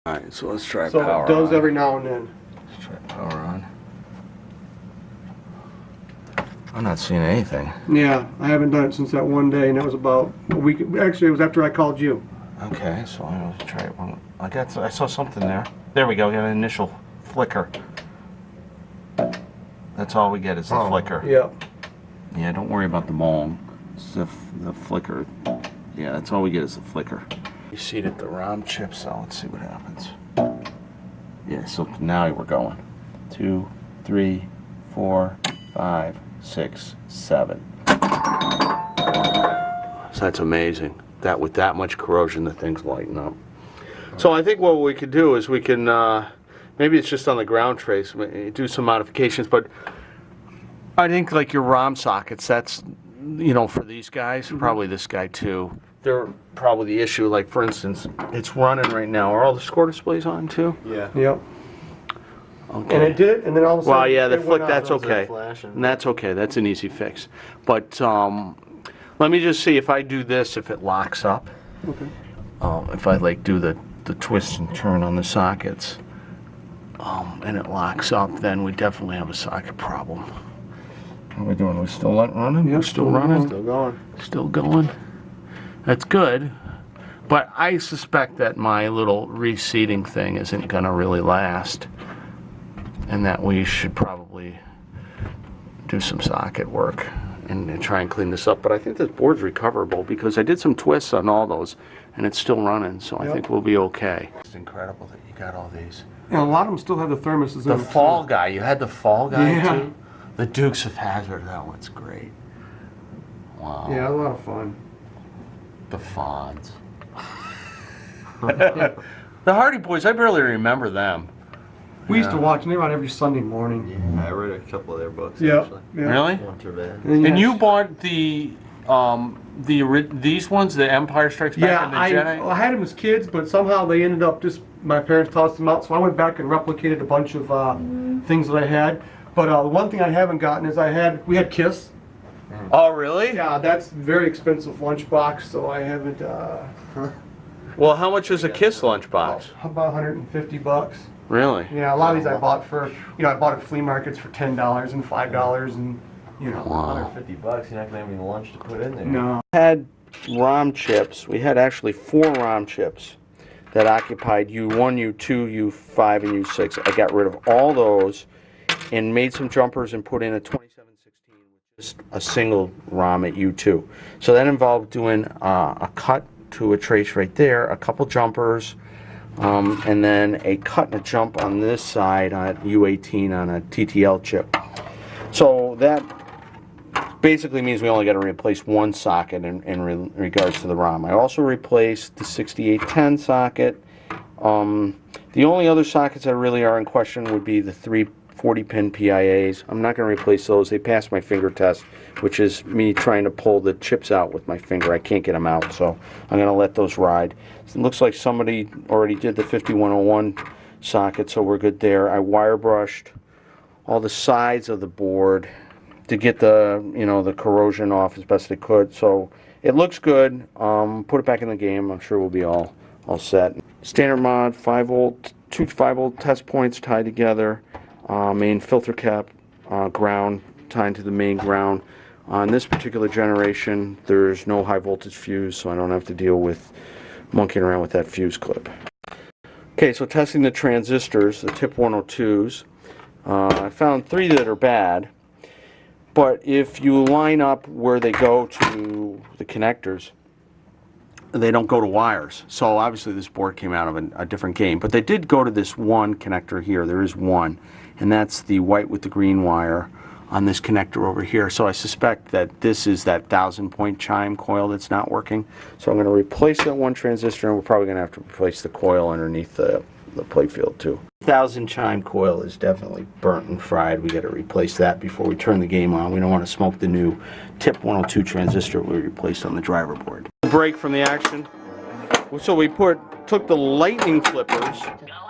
Alright, so let's try So power it does on. every now and then. Let's try power on. I'm not seeing anything. Yeah, I haven't done it since that one day, and that was about a week. Actually, it was after I called you. Okay, so I'm gonna try it one. I saw something there. There we go. We got an initial flicker. That's all we get is the flicker. Yep. Yeah, don't worry about the bulb. It's the flicker. Yeah, that's all we get is the flicker. You seated the ROM chip, so let's see what happens. Yeah, so now we're going. 2, 3, 4, 5, 6, 7. So that's amazing. That with that much corrosion, the thing's lighting up. So I think what we could do is we can, maybe it's just on the ground trace, do some modifications, but I think like your ROM sockets, that's, you know, for these guys, probably this guy too, they're probably the issue. Like for instance, it's running right now. Are all the score displays on too? Yeah. Yep. Okay. And it did, and then all of a sudden. Well, yeah, the it flick, went that's out. okay. And that's okay. That's an easy fix. But let me just see if I do this, if it locks up. Okay. If I like do the twist and turn on the sockets, and it locks up, then we definitely have a socket problem. How are we doing? We're still running? Yep, We're still running? Still going. Still going. That's good. But I suspect that my little reseating thing isn't going to really last, and that we should probably do some socket work and try and clean this up. But I think this board's recoverable because I did some twists on all those, and it's still running, so I think we'll be okay. It's incredible that you got all these. And a lot of them still have the thermoses in The them. Fall Guy, you had the Fall Guy Yeah. too? The Dukes of Hazzard, that one's great. Wow. Yeah, a lot of fun. The Fonz. The Hardy Boys, I barely remember them. We used to watch them. They were on every Sunday morning. Yeah, I read a couple of their books. Yeah. Actually. Really? Not too bad. And you bought these ones, the Empire Strikes Back Yeah, and the Jedi? I had them as kids, but somehow they ended up just, my parents tossed them out, so I went back and replicated a bunch of things that I had. But the one thing I haven't gotten is we had Kiss. Oh, really? Yeah, that's very expensive lunchbox, so I haven't, Well, how much is a Kiss lunchbox? about 150 bucks. Really? Yeah, a lot of these I bought for, I bought at flea markets for $10 and $5 and, Wow. $150, you're not gonna have any lunch to put in there. No. We had ROM chips. We had actually 4 ROM chips that occupied U1, U2, U5, and U6. I got rid of all those and made some jumpers and put in a 2716, which is a single ROM at U2. So that involved doing a cut to a trace right there, a couple jumpers, and then a cut and a jump on this side on U18 on a TTL chip. So that basically means we only got to replace one socket in regards to the ROM. I also replaced the 6810 socket. The only other sockets that really are in question would be the 3 40-pin PIAs. I'm not going to replace those. They passed my finger test, which is me trying to pull the chips out with my finger. I can't get them out, so I'm going to let those ride. It looks like somebody already did the 5101 socket, so we're good there. I wire brushed all the sides of the board to get the the corrosion off as best I could. So it looks good. Put it back in the game. I'm sure we'll be all set. Standard mod, 5-volt, 2 5-volt test points tied together. Main filter cap, ground tied to the main ground. On this particular generation, there's no high voltage fuse, so I don't have to deal with monkeying around with that fuse clip. Okay, so testing the transistors, the tip 102s. I found 3 that are bad, but if you line up where they go to the connectors, they don't go to wires. So obviously this board came out of a different game, but they did go to this one connector here. There is one, and that's the white with the green wire on this connector over here. So I suspect that this is that 1000-point chime coil that's not working. So I'm going to replace that one transistor, and we're probably going to have to replace the coil underneath the playfield too. 1000 chime coil is definitely burnt and fried. We got to replace that before we turn the game on. We don't want to smoke the new tip 102 transistor we replaced on the driver board. Break from the action. So we took the lightning flippers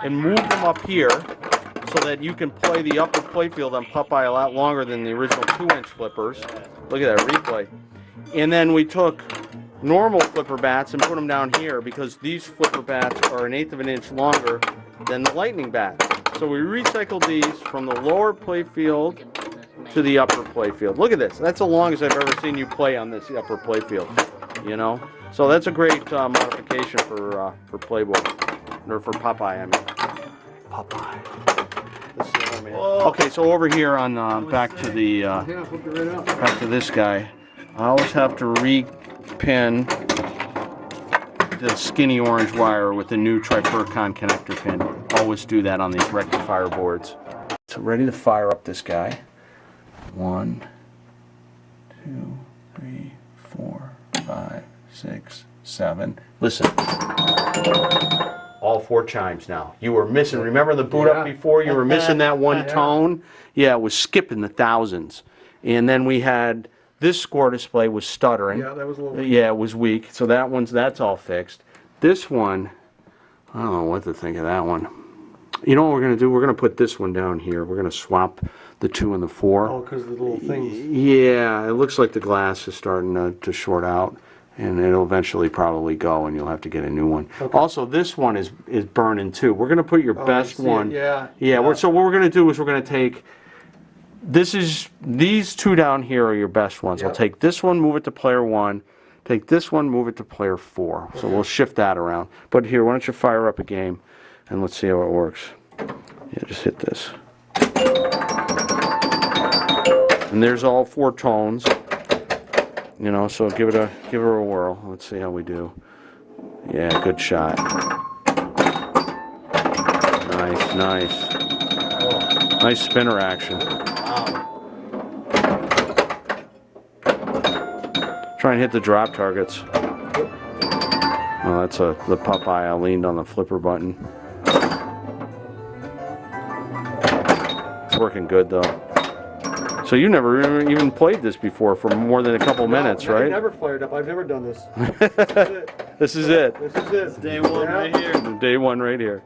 and moved them up here so that you can play the upper playfield on Popeye a lot longer than the original 2-inch flippers. Look at that replay. And then we took normal flipper bats and put them down here because these flipper bats are 1/8 of an inch longer than the lightning bats. So we recycled these from the lower play field to the upper play field. Look at this. That's the longest I've ever seen you play on this upper play field. You know? So that's a great modification for Playboy. Or for Popeye, I mean. Popeye. Okay, so over here on back to the back to this guy, I always have to re-pin the skinny orange wire with the new Trifurcon connector pin. Always do that on these rectifier boards. So ready to fire up this guy. 1, 2, 3, 4, 5, 6, 7. Listen. All 4 chimes now. You were missing. Remember the boot up before? You were missing that one tone? Yeah, it was skipping the thousands. And then we had this score display was stuttering. Yeah, that was a little weak. Yeah, it was weak. So that's all fixed. This one, I don't know what to think of that one. You know what we're going to do? We're going to put this one down here. We're going to swap the 2 and the 4. Oh, because of the little things. Yeah, it looks like the glass is starting to short out. And it'll eventually probably go, and you'll have to get a new one. Okay. Also, this one is burning too. We're going to put your best one. Yeah. So what we're going to do is we're going to take these 2 down here are your best ones. Yep. I'll take this one, move it to player 1. Take this one, move it to player 4. Okay. So we'll shift that around. But here, why don't you fire up a game, and let's see how it works. Yeah, just hit this. And there's all 4 tones. You know, so give her a whirl. Let's see how we do. Yeah, good shot. Nice. Nice spinner action. Try and hit the drop targets. Oh, that's the Popeye. I leaned on the flipper button. It's working good though. So you never even played this before for more than a couple minutes, right? I've never fired up. I've never done this. This is it. This is it. Day one right here. Day 1 right here.